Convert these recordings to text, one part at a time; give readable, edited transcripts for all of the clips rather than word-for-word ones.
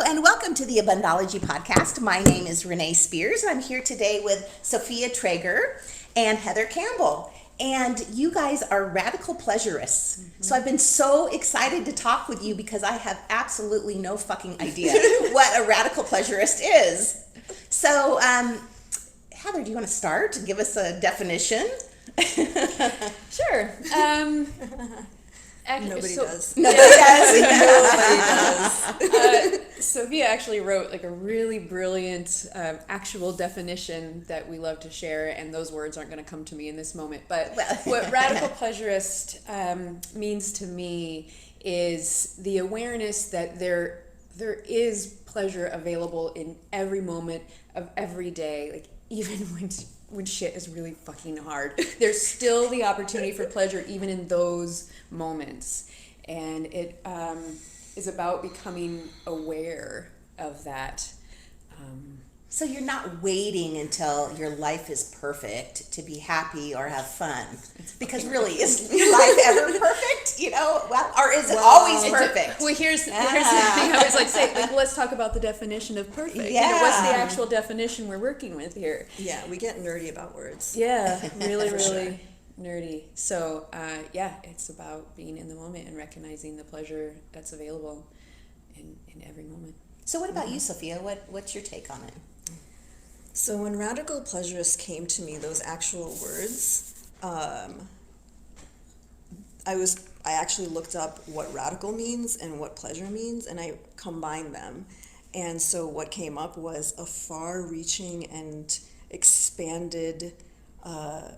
and welcome to the Abundology Podcast. My name is Renee Spears, and I'm here today with Sophia Treyger and Heather Campbell. And you guys are Radical Pleasurists. Mm-hmm. So I've been so excited to talk with you because I have absolutely no fucking idea what a Radical Pleasurist is. So, Heather, do you want to start and give us a definition? Sure. Nobody does. Nobody does. Nobody does. Sophia actually wrote like a really brilliant actual definition that we love to share, and those words aren't going to come to me in this moment. But what Radical Pleasurist means to me is the awareness that there is pleasure available in every moment of every day, like even when shit is really fucking hard. There's still the opportunity for pleasure even in those moments. And it is about becoming aware of that. So you're not waiting until your life is perfect to be happy or have fun. Because really, is your life ever perfect? You know, or is it always perfect? Well, here's the thing I always like to say, like, let's talk about the definition of perfect. Yeah. You know, what's the actual definition we're working with here? Yeah, we get nerdy about words. Yeah, really nerdy. So, it's about being in the moment and recognizing the pleasure that's available in every moment. So what about you, Sophia? What's your take on it? So when Radical Pleasurist came to me, those actual words, I actually looked up what radical means and what pleasure means, and I combined them. And so what came up was a far-reaching and expanded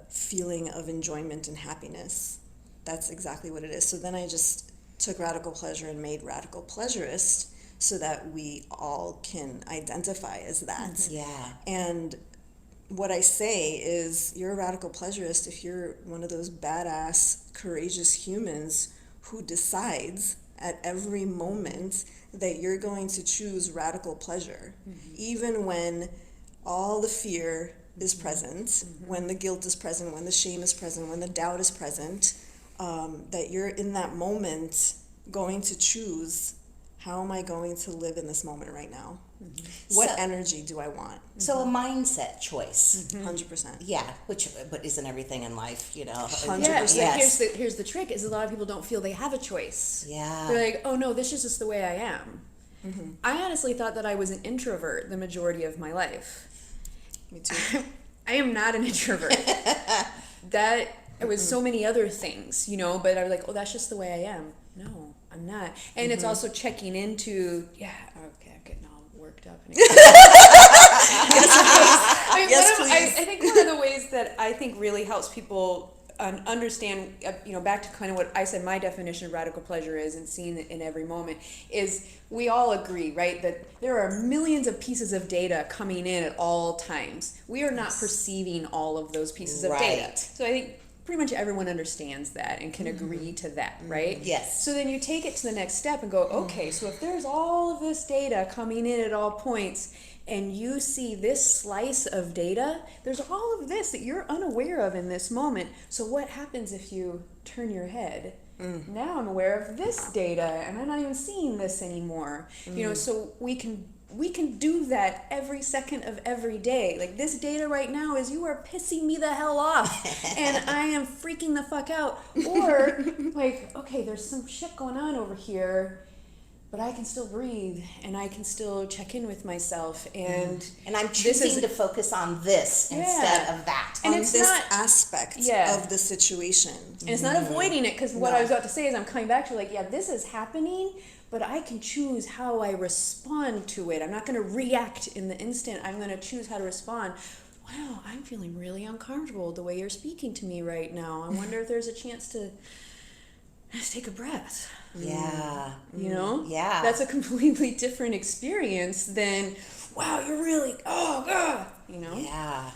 feeling of enjoyment and happiness. That's exactly what it is. So then I just took Radical Pleasure and made Radical Pleasurist, so that we all can identify as that. Mm-hmm. Yeah. And what I say is, you're a radical pleasurist if you're one of those badass, courageous humans who decides at every moment that you're going to choose radical pleasure, even when all the fear is present, when the guilt is present, when the shame is present, when the doubt is present, that you're in that moment going to choose, how am I going to live in this moment right now? Mm-hmm. What energy do I want? So a mindset choice. 100%. Yeah, but isn't everything in life, you know? 100%. Yeah, Yes. here's the trick, is a lot of people don't feel they have a choice. Yeah. They're like, oh no, this is just the way I am. Mm-hmm. I honestly thought that I was an introvert the majority of my life. Me too. I am not an introvert. That it was so many other things, you know, but I was like, oh, that's just the way I am. No, I'm not. And it's also checking into, okay, I'm getting all worked up. And I think one of the ways that I think really helps people understand, back to kind of what I said my definition of radical pleasure is, and seeing it in every moment, is we all agree, right, that there are millions of pieces of data coming in at all times. We are not perceiving all of those pieces of data. So I think pretty much everyone understands that and can agree to that, right? Yes. So then you take it to the next step and go, okay, so if there's all of this data coming in at all points, and you see this slice of data, there's all of this that you're unaware of in this moment. So what happens if you turn your head? Now I'm aware of this data, and I'm not even seeing this anymore. You know, so we can do that every second of every day. Like, this data right now is, you are pissing me the hell off and I am freaking the fuck out. Or like, okay, there's some shit going on over here, but I can still breathe and I can still check in with myself, and I'm choosing to focus on this instead of that. And on it's this not aspect of the situation. And it's not avoiding it, because what I was about to say is I'm coming back to, like, yeah, this is happening, but I can choose how I respond to it. I'm not going to react in the instant. I'm going to choose how to respond. Wow, I'm feeling really uncomfortable the way you're speaking to me right now. I wonder if there's a chance to just take a breath. Yeah. You know? Yeah. That's a completely different experience than, wow, you're really, oh, God, you know? Yeah.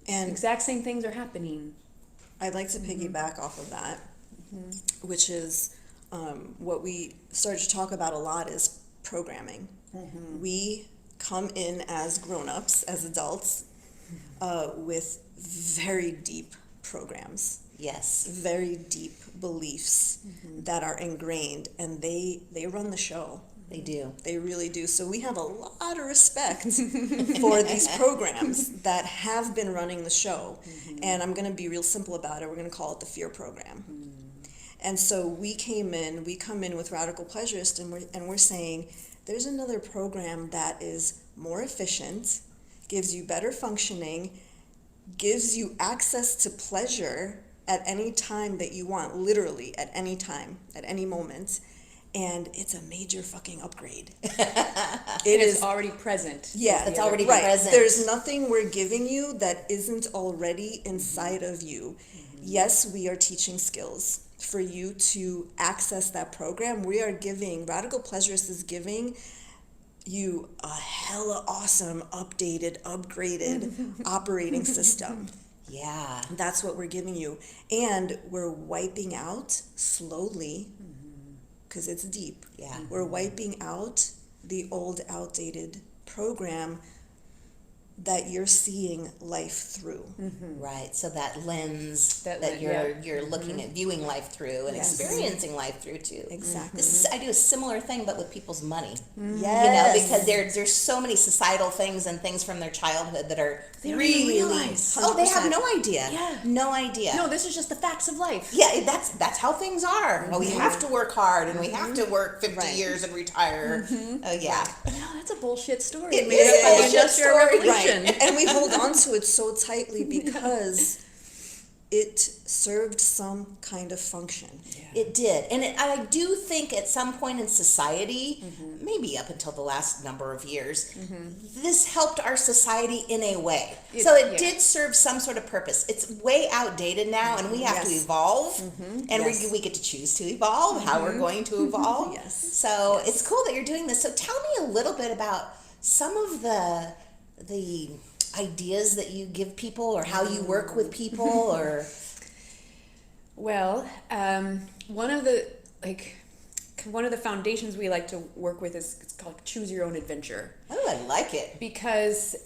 And Exact same things are happening. I'd like to piggyback off of that, which is what we started to talk about a lot is programming. We come in as grown-ups, as adults, with very deep programs. Yes. Very deep beliefs that are ingrained, and they run the show. They do. They really do. So we have a lot of respect for these programs that have been running the show. And I'm going to be real simple about it. We're going to call it the Fear Program. And so we come in with Radical Pleasurist, and we're saying there's another program that is more efficient, gives you better functioning, gives you access to pleasure at any time that you want, literally at any time, at any moment. And it's a major fucking upgrade. It is already present. Yeah, It's already right. present. There's nothing we're giving you that isn't already inside of you. Yes, we are teaching skills for you to access that program. Radical Pleasurist is giving you a hella awesome, updated, upgraded operating system. Yeah. That's what we're giving you. And we're wiping out slowly, because it's deep. Yeah. We're wiping out the old, outdated program that you're seeing life through. Right. So that lens that, That you're looking at, viewing life through and Yes. experiencing life through too. Exactly. I do a similar thing, but with people's money. Yes. You know, because there's so many societal things and things from their childhood that are They don't even really. realize. Oh, they have 100%. no idea. Yeah. No idea. No, this is just the facts of life. Yeah, that's how things are. Well, we have to work hard and we have to work 50 Right. years and retire. Oh yeah. No, that's a bullshit story. It made is up by a the bullshit Industrial story. Revolution. Right. And we hold on to it so tightly because it served some kind of function. It did. And I do think at some point in society, maybe up until the last number of years, this helped our society in a way. So it did serve some sort of purpose. It's way outdated now, and we have to Yes. evolve. And Yes. we get to choose to evolve, how we're going to evolve. Yes. So it's cool that you're doing this. So tell me a little bit about some of the ideas that you give people, or how you work with people, or... Well, one of the foundations we like to work with is it's called Choose Your Own Adventure. Oh, I like it. Because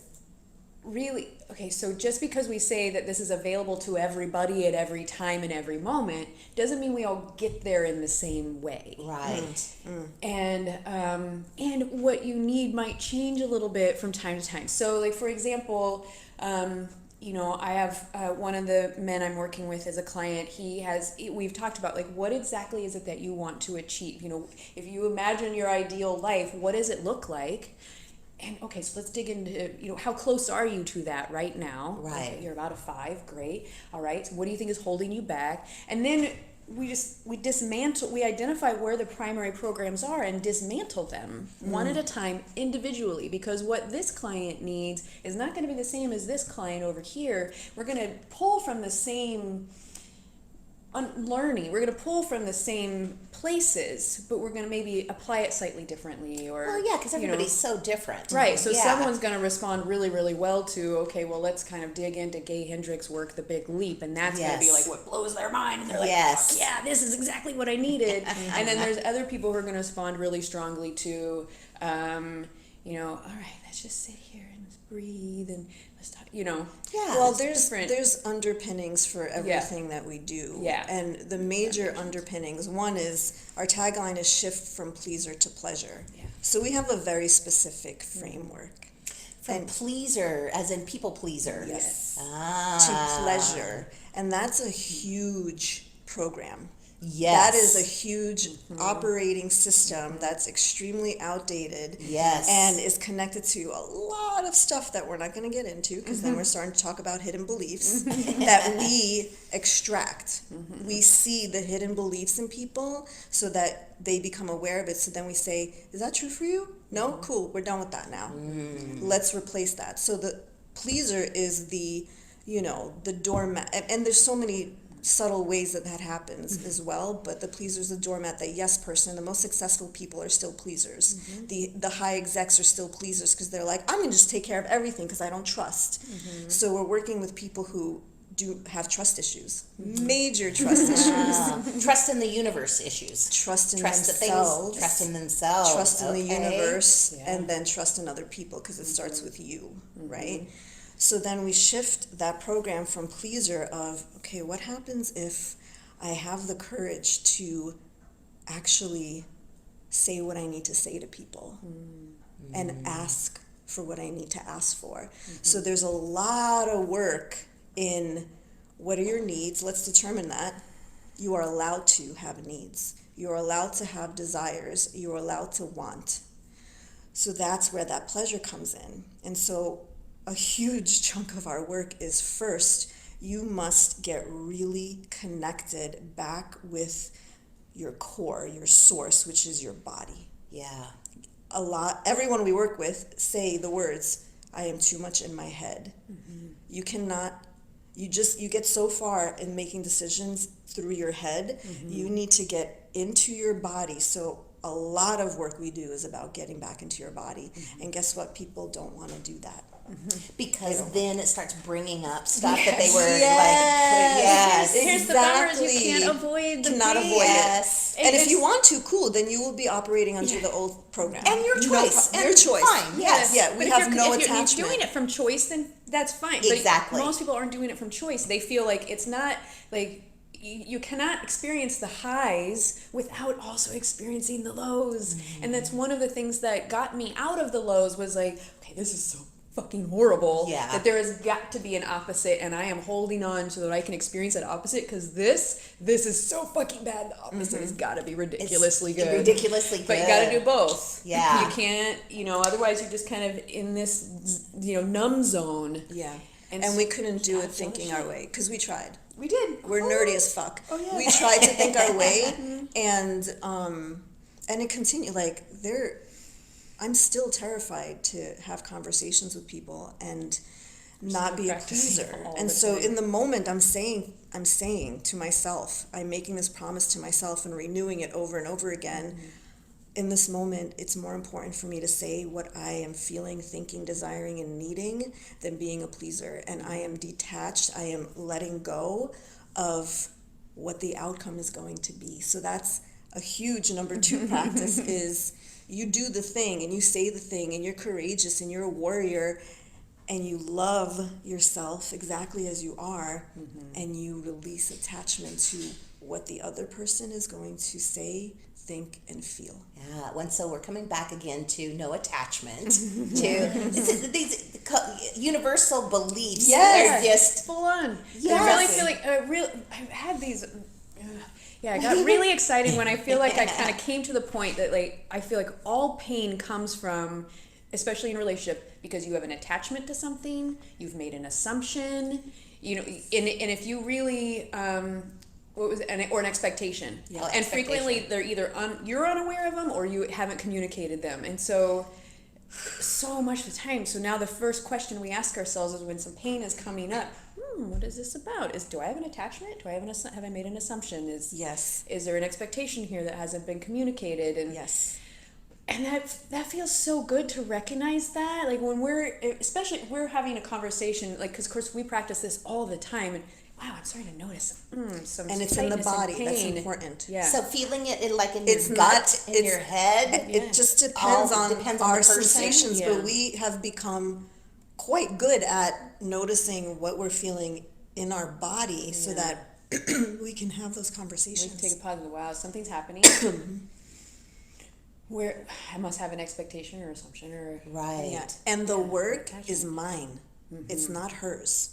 really, okay, so just because we say that this is available to everybody at every time and every moment doesn't mean we all get there in the same way. Right. And what you need might change a little bit from time to time. So, like, for example, I have one of the men I'm working with as a client. We've talked about, like, what exactly is it that you want to achieve? You know, if you imagine your ideal life, what does it look like? And okay, so let's dig into, how close are you to that right now? Right. Okay, you're about a 5, great. All right, so what do you think is holding you back? And then we identify where the primary programs are and dismantle them one at a time individually, because what this client needs is not going to be the same as this client over here. We're going to pull from the same learning. We're going to pull from the same places, but we're going to maybe apply it slightly differently. Or, Well, yeah, because everybody's so different. right, so Yeah. someone's going to respond really, really well to, okay, well, let's kind of dig into Gay Hendricks' work, The Big Leap, and that's going to be Yes. like what blows their mind, and they're like, Yes. fuck yeah, this is exactly what I needed. And then there's other people who are going to respond really strongly to, all right, let's just sit here and breathe and let's talk, Yeah. Well, it's there's underpinnings for everything that we do. Yeah. And the major underpinnings, one is our tagline is shift from pleaser to pleasure. Yeah. So we have a very specific framework. From pleaser, as in people pleaser. Yes. Ah. To pleasure. And that's a huge program. Yes. That is a huge operating system that's extremely outdated. Yes. And is connected to a lot of stuff that we're not going to get into, because then we're starting to talk about hidden beliefs that we extract. We see the hidden beliefs in people so that they become aware of it. So then we say, is that true for you? No? Cool. We're done with that now. Let's replace that. So the pleaser is the doormat. And there's so many subtle ways that happens as well, but the pleaser is the doormat. The yes person, the most successful people are still pleasers. The high execs are still pleasers because they're like, I'm gonna just take care of everything because I don't trust. So we're working with people who do have trust issues, major trust issues, Trust in the universe issues. trust in Trust themselves, trust in themselves. trust in the Okay. universe, Yeah. and then trust in other people, because it starts with you, right? So then we shift that program from pleaser of, okay, what happens if I have the courage to actually say what I need to say to people and ask for what I need to ask for. So there's a lot of work in what are your needs. Let's determine that. You are allowed to have needs. You're allowed to have desires. You're allowed to want. So that's where that pleasure comes in. And so a huge chunk of our work is, first, you must get really connected back with your core, your source, which is your body. Yeah. Everyone we work with say the words, I am too much in my head. You cannot, you get so far in making decisions through your head. You need to get into your body. So a lot of work we do is about getting back into your body. And guess what? People don't want to do that. Because then it starts bringing up stuff that they Yes. were Yes. like, Here's the bummer is you Exactly. can't avoid the Cannot pain. avoid it. yes. And if it's- you want to, cool, then you will be operating under the old program. And your choice. Your And choice. fine, yes. Yeah, But we if have you're- no if you're attachment. doing it from choice, then that's fine. Exactly. But most people aren't doing it from choice. They feel like it's not like you cannot experience the highs without also experiencing the lows. And that's one of the things that got me out of the lows was like, okay, this is so fucking horrible. Yeah. That there has got to be an opposite, and I am holding on so that I can experience that opposite because this is so fucking bad. The opposite has got to be ridiculously good. Ridiculously good. But you got to do both. Yeah. You can't, otherwise you're just kind of in this, numb zone. Yeah. And And we couldn't do it Absolutely. thinking our way, because we tried. We did. We're nerdy as fuck. Oh, yeah. We tried to think our way, and it continued. Like, I'm still terrified to have conversations with people and not be a practicing pleaser. all And the so time. in the moment, I'm saying to myself, I'm making this promise to myself and renewing it over and over again. In this moment, it's more important for me to say what I am feeling, thinking, desiring, and needing than being a pleaser. And I am detached. I am letting go of what the outcome is going to be. So that's a huge number 2 practice is you do the thing and you say the thing and you're courageous and you're a warrior and you love yourself exactly as you are, and you release attachment to what the other person is going to say, think, and feel. Yeah, so we're coming back again to no attachment, to these universal beliefs. Yes. Are just full on. Yes. I really feel like I've had these. I got really excited when I feel like I kind of came to the point that like I feel like all pain comes from, especially in a relationship, because you have an attachment to something, you've made an assumption, and if you really or an expectation, Yeah, and frequently expectation. they're either you're unaware of them or you haven't communicated them, and so much of the time. So now the first question we ask ourselves is when some pain is coming up, what is this about? Do I have an attachment? Have I made an assumption? Yes. Is there an expectation here that hasn't been communicated? And Yes. and that feels so good to recognize that, like when especially if we're having a conversation, like, because of course we practice this all the time, and wow, I'm starting to notice some And it's in the tightness and body. That's pain. important. Yeah. so feeling it in your It's gut, not- in it's- your head. It just depends All on depends on our the person. sensations, Yeah. but we have become quite good at noticing what we're feeling in our body so that we can have those We conversations. take a pause and go, wow, something's happening. Where I must have an expectation or assumption or Right. Yeah. And the work attachment. is mine. It's not hers.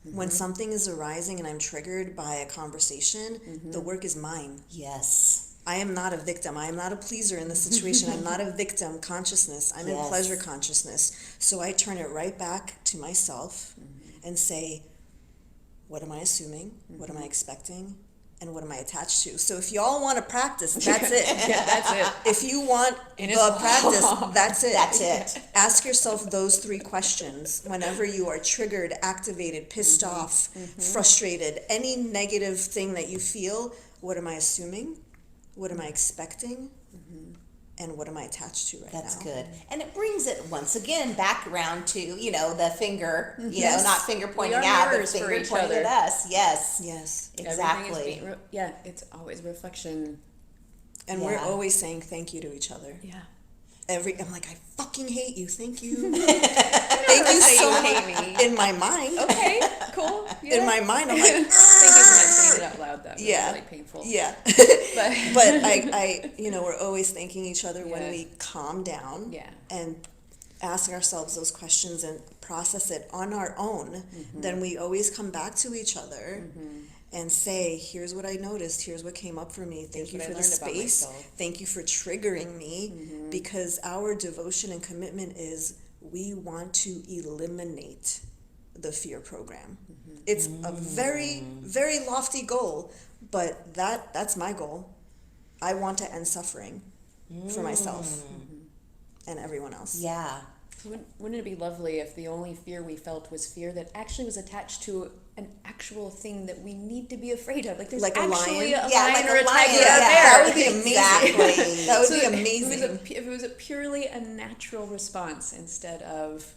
When something is arising and I'm triggered by a conversation, the work is mine. Yes. I am not a victim. I am not a pleaser in this situation. I'm not a victim consciousness. I'm in Yes. pleasure consciousness. So I turn it right back to myself and say, what am I assuming? What am I expecting? And what am I attached to? So if y'all want to practice, that's it. yeah, that's it. If you want And the it's practice, that's it. That's it. Ask yourself those 3 questions whenever you are triggered, activated, pissed off, frustrated, any negative thing that you feel. What am I assuming? What am I expecting? And what am I attached to right That's now? good. And it brings it once again back around to, the finger, Yes. not finger pointing are out, but mirrors for finger each pointing other. at us. Yes. Yes. Exactly. Everything is it's always reflection. And we're Yeah. always saying thank you to each other. Yeah. I'm like, I fucking hate you. Thank you. Thank you so you much. hate me. In my mind. Okay, cool. Yeah. In my mind, I'm like, Thank you for not saying said it out loud. That was really painful. Yeah. But But I, we're always thanking each other when Yeah. we calm down Yeah. and ask ourselves those questions and process it on our own. Then we always come back to each other and say, here's what I noticed, here's what came up for me, thank Here's you what I for the learned about space, myself. thank you for triggering me, because our devotion and commitment is we want to eliminate the fear program. It's a very, very lofty goal, but that's my goal. I want to end suffering for myself and everyone else. Yeah. Wouldn't it be lovely if the only fear we felt was fear that actually was attached to an actual thing that we need to be afraid of? Like there's Like a actually lion? a Yeah, lion like or a a lion. tiger Yeah, or a bear. That would be amazing. Exactly. That would be So amazing. if it was a purely a natural response instead of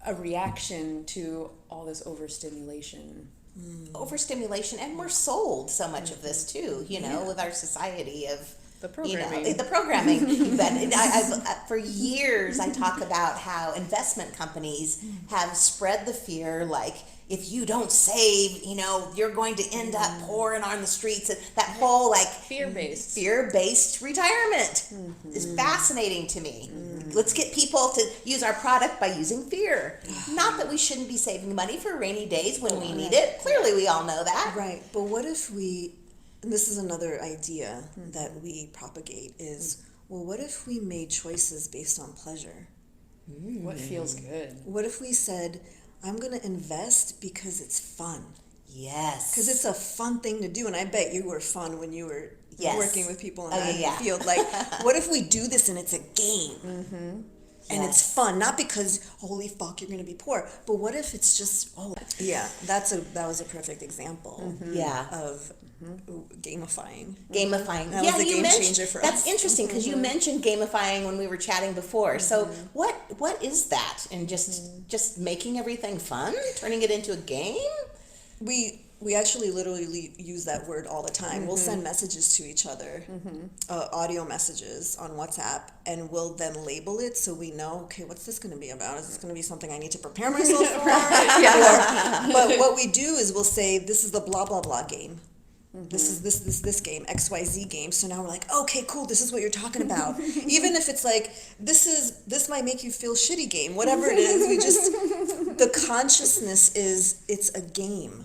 a reaction to all this overstimulation. Overstimulation, and we're sold so much of this too, with our society of The programming. the programming. But I've for years I talk about how investment companies have spread the fear, like if you don't save, you're going to end up poor and on the streets. And that whole fear-based retirement is fascinating to me. Let's get people to use our product by using fear. Not that we shouldn't be saving money for rainy days when we need it. Clearly, we all know that. Right, but what if and this is another idea that we propagate, is, well, what if we made choices based on pleasure? What feels good? What if we said, I'm going to invest because it's fun? Yes. Because it's a fun thing to do, and I bet you were fun when you were working with people in that field. Like, what if we do this and it's a game? And it's fun, not because holy fuck you're gonna be poor, but what if it's just that was a perfect example of gamifying. That was a game changer for us. That's interesting because you mentioned gamifying when we were chatting before. So what is that? And just making everything fun, turning it into a game? We actually literally use that word all the time. We'll send messages to each other, audio messages on WhatsApp, and we'll then label it so we know, okay, what's this going to be about? Is this going to be something I need to prepare myself for? But what we do is we'll say, this is the blah, blah, blah game. This is this game, XYZ game. So now we're like, okay, cool, this is what you're talking about. Even if it's like, this might make you feel shitty game, whatever it is, the consciousness is, it's a game.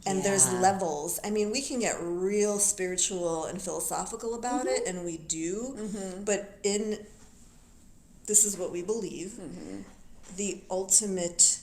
And there's levels. I mean, we can get real spiritual and philosophical about it, and we do. But this is what we believe. The ultimate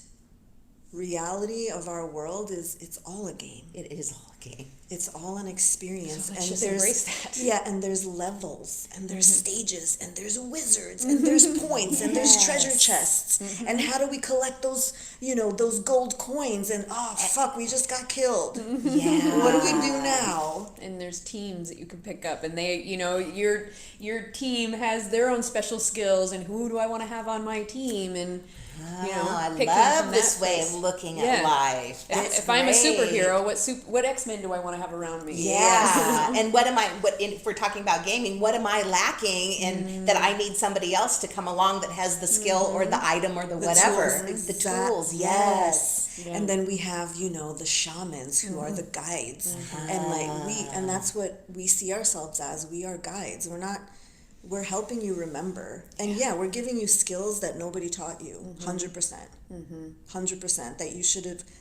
reality of our world is it's all a game. It is all a game. It's all an experience. So let's and just there's embrace that. Yeah, and there's levels, and there's stages, and there's wizards, and there's points, and there's treasure chests. And how do we collect those, those gold coins? And fuck, we just got killed. Yeah. What do we do now? And there's teams that you can pick up, and they, your team has their own special skills, and who do I want to have on my team? And I picking love from this that way place. of looking Yeah. at life. That's if I'm a great. superhero, what X-Men do I want to have around me? Yeah. And if we're talking about gaming, what am I lacking in that I need somebody else to come along that has the skill or the item or the whatever. Tools. The tools, yes. Yeah. And then we have, the shamans who are the guides. And that's what we see ourselves as. We are guides. We're helping you remember. And we're giving you skills that nobody taught you. 100%. 100%.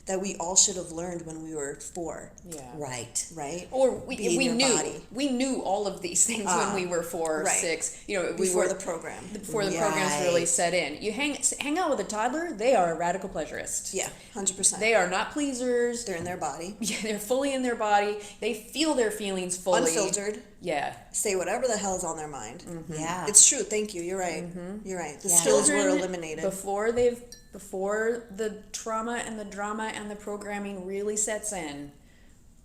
That we all should have learned when we were 4. Yeah. Right. Or Be in we your knew body. we knew all of these things when we were 4 or right. 6. Before the program. Before the programs really Right. set in. You hang out with a toddler, they are a radical pleasurist. Yeah, 100%. They are not pleasers. They're in their body. Yeah, they're fully in their body. They feel their feelings fully. Unfiltered. Yeah. Say whatever the hell's on their mind. Yeah. It's true. Thank you. You're right. You're right. The skills were Children, eliminated. before the trauma and the drama and the programming really sets in,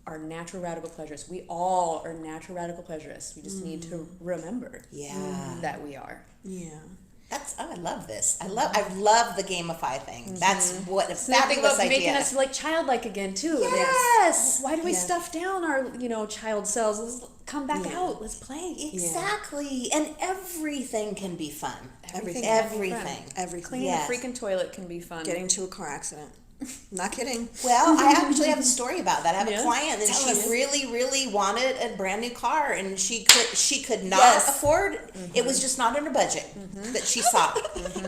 are natural radical pleasurists. We all are natural radical pleasurists. We just need to remember that we are. Yeah. I love this. I love the gamify thing. That's what a Think fabulous about making idea. us like childlike again too. Yes. Why do we Yeah. stuff down our child cells? Let's come back out. Let's play. Exactly. And everything can be fun. Everything. can be fun. Everything. Everything. Cleaning Yes. a freaking toilet can be fun. Getting into a car accident. Not kidding. Well, I actually have a story about that. I have a client, and Tell she us. really wanted a brand new car, and she could not Yes. afford. It was just not in her budget that she saw.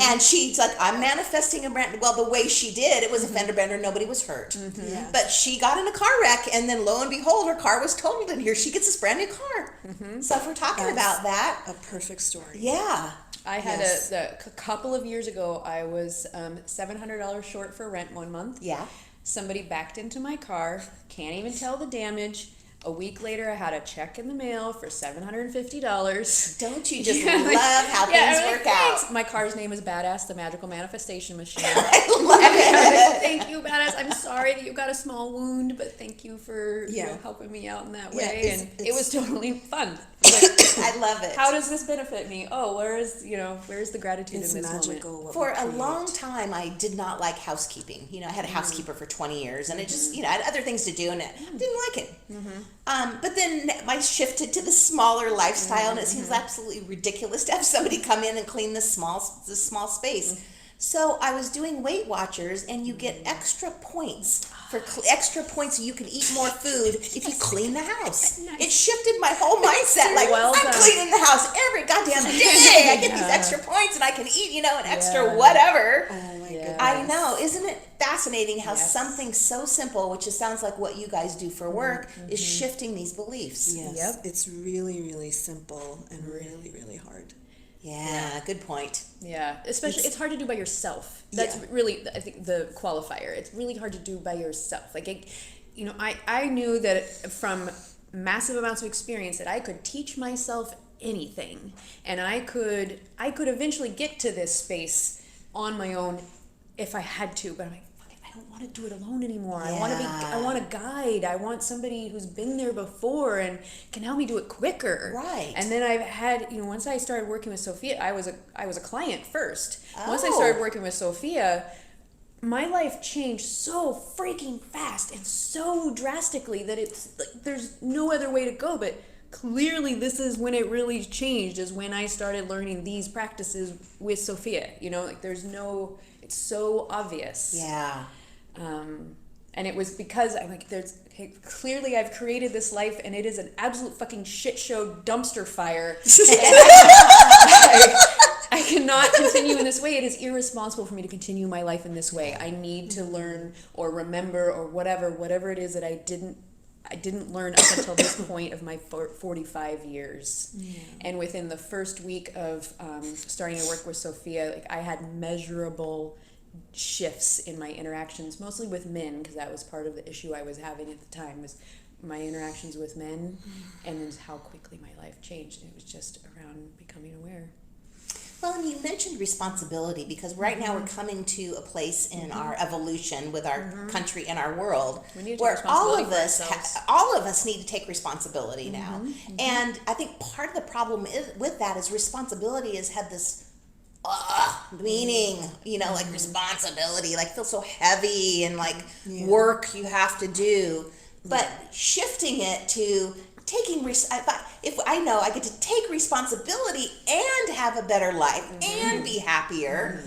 And she's like, I'm manifesting a brand. Well, the way she did, it was a fender bender. Nobody was hurt. Yeah. But she got in a car wreck, and then lo and behold, her car was totaled, and here she gets this brand new car. So if we're talking about that, A perfect story. yeah. I had Yes. a couple of years ago, I was $700 short for rent one month. Yeah. Somebody backed into my car, can't even tell the damage. A week later, I had a check in the mail for $750. Don't you just love how things work out? My car's name is Badass, the Magical Manifestation Machine. I love it. Thank you, Badass. I'm sorry that you got a small wound, but thank you for Yeah. helping me out in that Yeah, way. it's- And it it's- was totally fun. Like, I love it. how does this benefit me? Oh, where's the gratitude It's in this magical. moment? What For we a create. long time, I did not like housekeeping. I had a housekeeper for 20 years, and it just, I had other things to do, and I didn't like it. But then I shifted to the smaller lifestyle, and it seems absolutely ridiculous to have somebody come in and clean this small space. So I was doing Weight Watchers, and you get extra points so you can eat more food if you clean the house. Nice. It shifted my whole mindset. Like, Well I'm done. cleaning the house every goddamn day. I get these extra points, and I can eat, an extra whatever. Oh my Yeah. goodness. I know. Isn't it fascinating how Yes. something so simple, which sounds like what you guys do for work, is shifting these beliefs? Yes. Yep. It's really, really simple and really, really hard. Yeah, good point. Yeah, especially it's hard to do by yourself. That's really, I think, the qualifier. It's really hard to do by yourself. Like, I knew that from massive amounts of experience that I could teach myself anything, and I could eventually get to this space on my own if I had to. But I'm like, fuck it, I don't want to do it alone anymore. I want a guide. I want somebody who's been there before and can help me do it quicker. Right. And then I've had, once I started working with Sophia, I was a client first. Once I Oh. started working with Sophia, my life changed so freaking fast and so drastically that it's like there's no other way to go. But clearly, this is when it really changed. Is when I started learning these practices with Sophia. It's so obvious. Yeah. And it was because I'm like, clearly I've created this life and it is an absolute fucking shit show dumpster fire. I cannot continue in this way. It is irresponsible for me to continue my life in this way. I need to learn or remember or whatever it is that I didn't learn up until this point of my 45 years. Yeah. And within the first week of starting to work with Sophia, I had measurable shifts in my interactions, mostly with men, because that was part of the issue I was having at the time, was my interactions with men, and then how quickly my life changed. And it was just around becoming aware. Well, and you mentioned responsibility, because right now we're coming to a place in our evolution with our country and our world We need to take where all responsibility of for us ourselves. need to take responsibility now. And I think part of the problem with that is responsibility has had this meaning, like responsibility, like feels so heavy and like work you have to do. But shifting it to taking if I know I get to take responsibility and have a better life and be happier,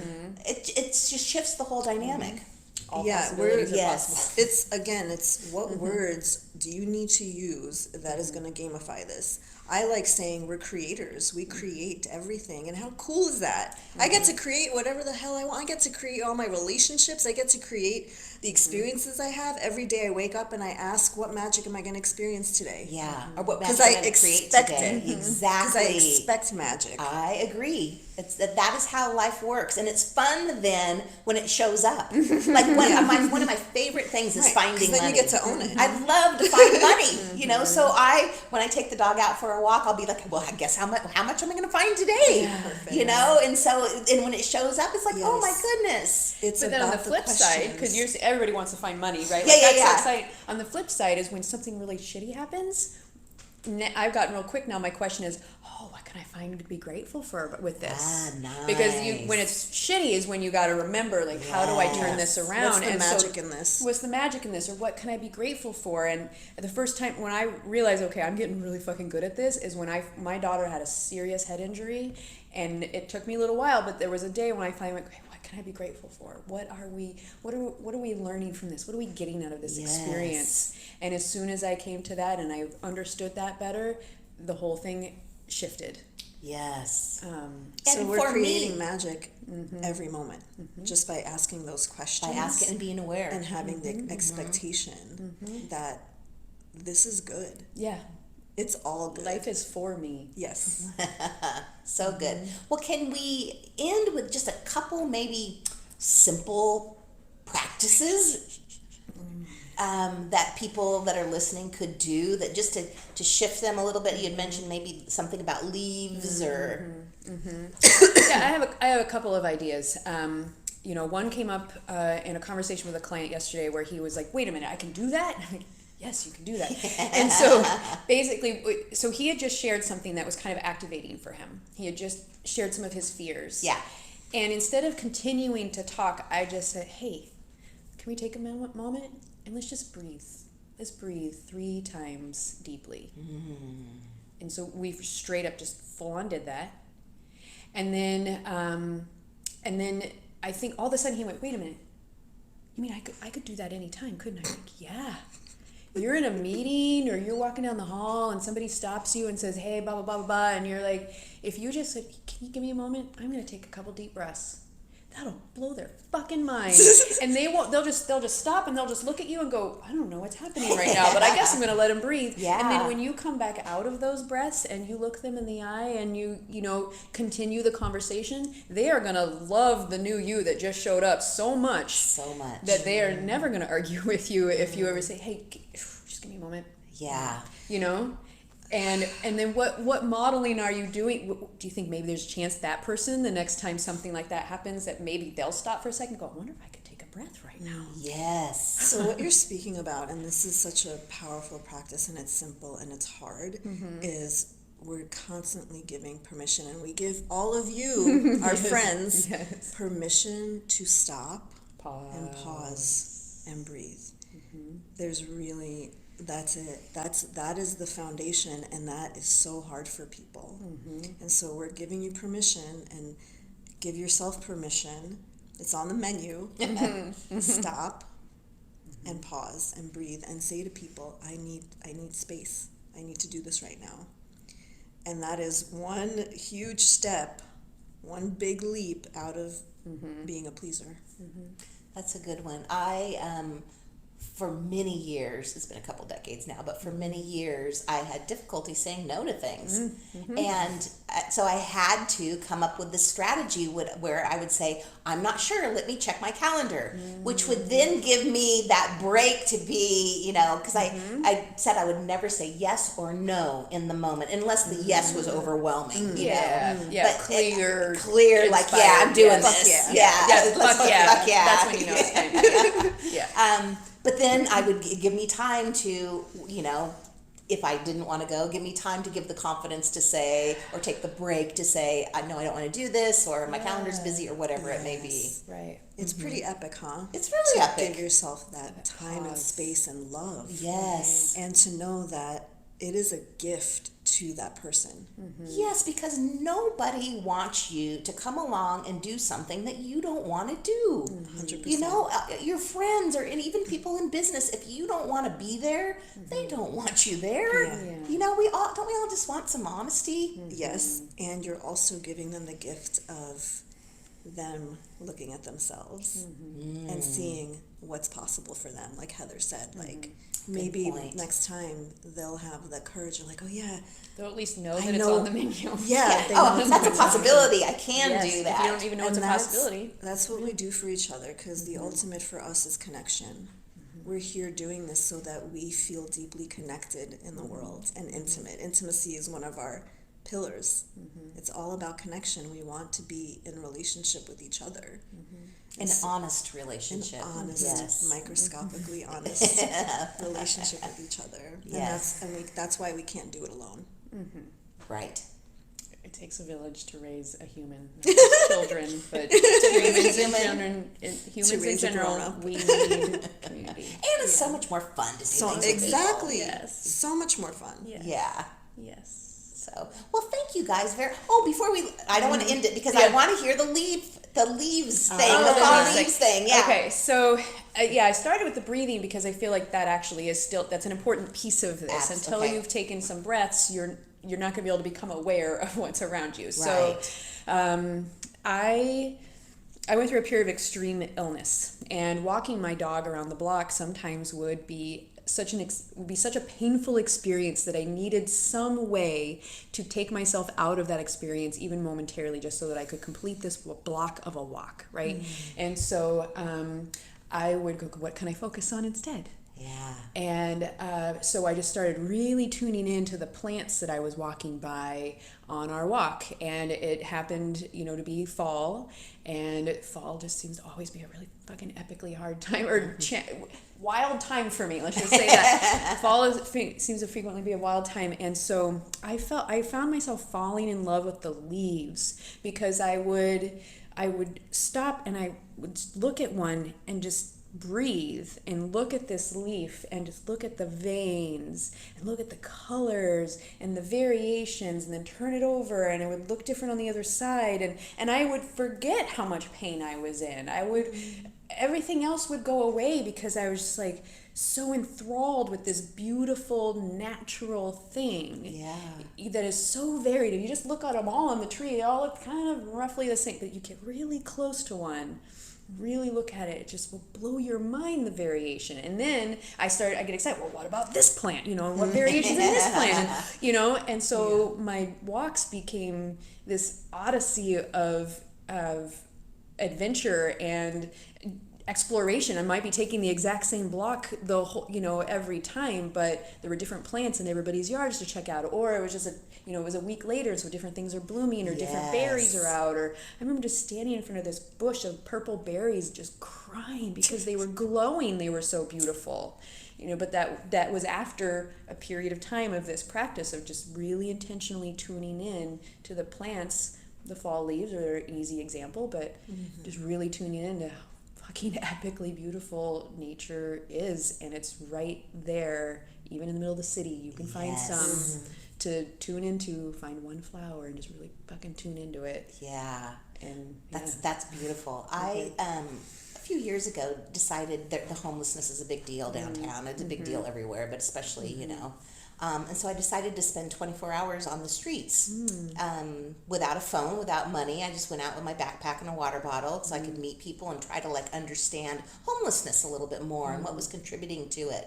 it just shifts the whole dynamic. All Yeah, possibilities are yes. possible. It's what words do you need to use that is going to gamify this? I like saying we're creators. We create everything. And how cool is that? I get to create whatever the hell I want. I get to create all my relationships. I get to create the experiences I have. Every day I wake up and I ask, what magic am I going to experience today? Yeah, or what Because magic I I'm gonna create expect today. it. Exactly. Because I expect magic. I agree. That is how life works, and it's fun then when it shows up. Like one of my favorite things is Right, 'cause finding then money. you get to own it. I love to find money, So when I take the dog out for a walk, I'll be like, well, I guess how much am I going to find today? And when it shows up, it's like, oh my Yes. goodness. It's But then on about the flip side, because questions. everybody wants to find money, right? Yeah, That's yeah. exciting. On the flip side is when something really shitty happens. I've gotten real quick now. My question is, what can can I find to be grateful for with this? Nice. Because when it's shitty is when you got to remember, like, how do I turn this around? What's the and magic in this? What's the magic in this? Or what can I be grateful for? And the first time when I realized, okay, I'm getting really fucking good at this, is when my daughter had a serious head injury, and it took me a little while, but there was a day when I finally went, what can I be grateful for? What are we learning from this? What are we getting out of this experience? And as soon as I came to that and I understood that better, the whole thing shifted. Yes. So we're creating magic every moment just by asking those questions. By asking and being aware. And having the expectation that this is good. Yeah. It's all good. Life is for me. Yes. So good. Well, can we end with just a couple maybe simple practices that people that are listening could do, that just to shift them a little bit? You had mentioned maybe something about leaves or... Yeah, I have a couple of ideas. One came up in a conversation with a client yesterday where he was like, wait a minute, I can do that? I'm like, yes, you can do that. And so basically, he had just shared something that was kind of activating for him. He had just shared some of his fears. Yeah. And instead of continuing to talk, I just said, hey, can we take a moment and let's just breathe. Let's breathe 3 times deeply. And so we straight up just full on did that. And then I think all of a sudden he went, wait a minute. You mean I could do that anytime, couldn't I? I'm like, yeah. You're in a meeting or you're walking down the hall and somebody stops you and says, hey, blah, blah, blah, blah, blah. And you're like, if you just said, can you give me a moment? I'm going to take a couple deep breaths. That'll blow their fucking mind. And they'll just stop and they'll just look at you and go, I don't know what's happening right now, but I guess I'm going to let them breathe. Yeah. And then when you come back out of those breaths and you look them in the eye and you continue the conversation, they are going to love the new you that just showed up so much that they are never going to argue with you if you ever say, hey, just give me a moment. Yeah. And then what modeling are you doing? Do you think maybe there's a chance that person, the next time something like that happens, that maybe they'll stop for a second and go, I wonder if I could take a breath right now? Yes. So what you're speaking about, and this is such a powerful practice, and it's simple and it's hard, is we're constantly giving permission, and we give all of you, our friends, permission to stop and pause and breathe. There's really... That's it. That is the foundation, and that is so hard for people. And so we're giving you permission, and give yourself permission. It's on the menu. Stop and pause and breathe and say to people, I need space. I need to do this right now. And that is one huge step, one big leap out of being a pleaser. That's a good one. For many years, it's been a couple decades now, but for many years, I had difficulty saying no to things. And so I had to come up with this strategy where I would say, I'm not sure, let me check my calendar, which would then give me that break to be, because I said I would never say yes or no in the moment, unless the yes was overwhelming, But clear, like, yeah, I'm doing this. Fuck yeah. That's when you know it's time. But then I would give me time to, if I didn't want to go, give me time to give the confidence to say, or take the break to say, I don't want to do this, or my calendar's busy, or whatever it may be. Right. It's pretty epic, huh? It's really epic. Give yourself that time and space and love. Yes. And to know that it is a gift to that person. Yes, because nobody wants you to come along and do something that you don't want to do. 100%. Your friends and even people in business, if you don't want to be there, they don't want you there. Don't we all just want some honesty? Yes, and you're also giving them the gift of them looking at themselves and seeing what's possible for them, like Heather said, like maybe next time they'll have the courage of like, oh yeah, they'll at least know that it's on the menu. That's a possibility. I can do that. If you don't even know it's a possibility. That's what we do for each other, because the ultimate for us is connection. We're here doing this so that we feel deeply connected in the world and intimate. Intimacy is one of our pillars. It's all about connection. We want to be in relationship with each other. An honest relationship. An honest, microscopically honest relationship with each other. And that's why we can't do it alone. Right. takes a village to raise a human, not just children, but humans in general. We need community. And it's so much more fun to do So things with exactly. people. Yes. So much more fun. Yeah. Yes. So, well, thank you guys before I don't want to end it because I want to hear the leaves thing, the fall leaves thing. Yeah. Okay, so I started with the breathing because I feel like that actually is that's an important piece of this. Until you've taken some breaths, you're not going to be able to become aware of what's around you. So, I went through a period of extreme illness, and walking my dog around the block sometimes would be such a painful experience that I needed some way to take myself out of that experience, even momentarily, just so that I could complete this block of a walk, right? And so I would go, what can I focus on instead? Yeah. And so I just started really tuning into the plants that I was walking by on our walk. And it happened, to be fall. And fall just seems to always be a really fucking epically hard time, or wild time for me. Let's just say that. Fall seems to frequently be a wild time. And so I found myself falling in love with the leaves, because I would stop and I would look at one and just breathe and look at this leaf and just look at the veins and look at the colors and the variations, and then turn it over and it would look different on the other side, and I would forget how much pain I was in. Everything else would go away because I was just like so enthralled with this beautiful natural thing that is so varied. If you just look at them all on the tree, they all look kind of roughly the same, but you get really close to one, really look at it, it just will blow your mind, the variation. And then I get excited, well, what about this plant, and what variations in this plant, and so my walks became this odyssey of adventure and exploration. I might be taking the exact same block the whole, every time, but there were different plants in everybody's yards to check out, or it was just it was a week later, so different things are blooming, or different berries are out. Or I remember just standing in front of this bush of purple berries, just crying because they were glowing. They were so beautiful, But that was after a period of time of this practice of just really intentionally tuning in to the plants. The fall leaves are an easy example, but just really tuning in to fucking epically beautiful nature is, and it's right there, even in the middle of the city. You can find some to tune into, find one flower and just really fucking tune into it. Yeah. And that's beautiful. I a few years ago decided that the homelessness is a big deal downtown. It's a big deal everywhere, but especially, and so I decided to spend 24 hours on the streets without a phone, without money. I just went out with my backpack and a water bottle so I could meet people and try to understand homelessness a little bit more and what was contributing to it.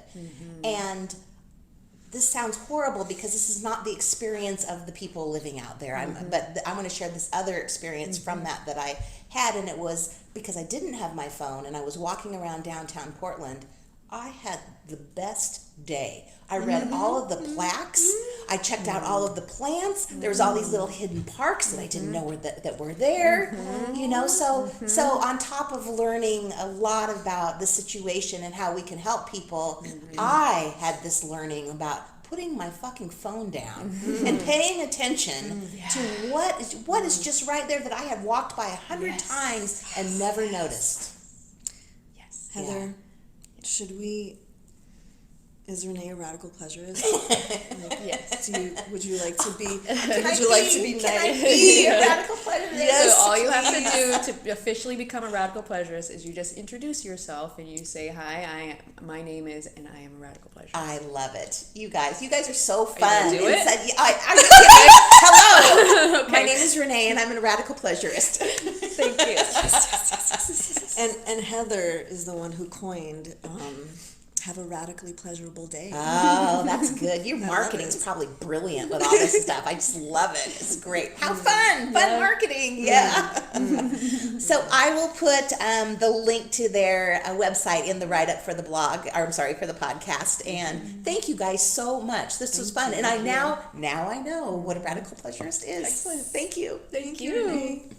And this sounds horrible because this is not the experience of the people living out there. But I want to share this other experience from that I had, and it was because I didn't have my phone and I was walking around downtown Portland. I had the best day. I read all of the plaques. I checked out all of the plants. There was all these little hidden parks that I didn't know that were there. So on top of learning a lot about the situation and how we can help people, I had this learning about putting my fucking phone down and paying attention to what is just right there that I had walked by 100 times and never noticed. Yes. Heather, is Renee a radical pleasurist? Yes. Would you like to be? Can I be a radical pleasurist? Yes, so all you have to do to officially become a radical pleasurist is you just introduce yourself and you say, "Hi, my name is, and I am a radical pleasurist." I love it. You guys are so fun. Are you gonna do it? Hello. Okay. My name is Renee, and I'm a radical pleasurist. Thank you. And Heather is the one who coined have a radically pleasurable day. Oh, that's good. Your marketing is probably brilliant with all this stuff. I just love it. It's great. How fun marketing. Yeah. So I will put the link to their website in the write-up for the blog, or I'm sorry, for the podcast. And thank you guys so much. This was fun. And I now I know what a radical pleasurist is. Excellent. Thank you. Thank you. Renee.